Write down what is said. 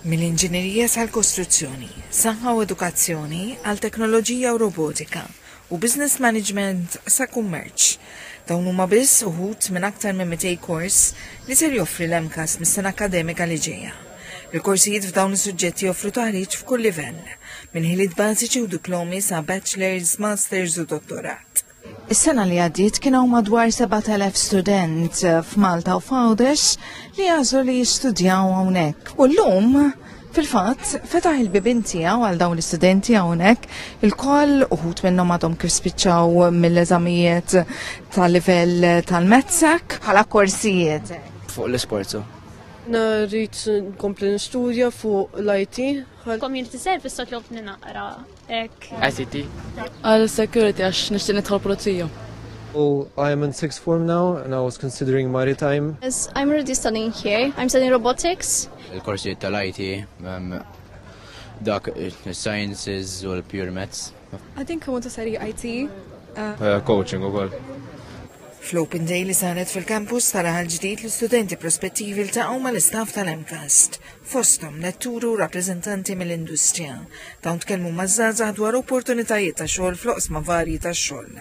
Mill-inġinerija tal-kostruzzjoni, saħħa u edukazzjoni għal teknoloġija u robotika u business management sa' kummerċ. Dawn huma biss uħud minn aktar minn 200 kors li ser joffri l-MCAS mis-sena akademika li ġejja. Il-korsijiet f'dawn is-suġġetti joffru taħriġ f'kull livell, minn ħiliet bażiċi u diplomi sa' bachelors, masters u dottorat. Is-sena li għaddiet kienu madwar 7,000 student f'Malta u f'Għawdex li għażlu li jistudjaw hawnhekk. U llum fil-fatt fetaħ il-bibin tiegħu għal dawn l-istudenti hawnhekk il-koll uħud minnhom għadhom kif spiċċaw mill-eżamijiet tal-livell tal-mezzak bħala korsijiet. Fuq l-isportu. Rrid nkompli nistudja fuq l-IT. Community service sotlobni naqra hekk. ICT. Għal security għax nixtieq nidħol pulizija. I am in sixth form now and I was considering maritime. Yes, I'm already studying here. I'm studying robotics. Il-korsijiet tal-IT, dak sciences u l-pure maths. I think I want to study IT. Coaching u koll. Fl-Open Day li saret fil-kampus taraħal ġdid l-studenti prospettivi l-taqgħu mal-istaff tal-MCAST, fosthom netturu rappreżentanti mill-industrija. Dawn tkellmu maż-żgħażagħ dwar opportunitajiet ta' xogħol fl-oqsma varji tax-xogħol.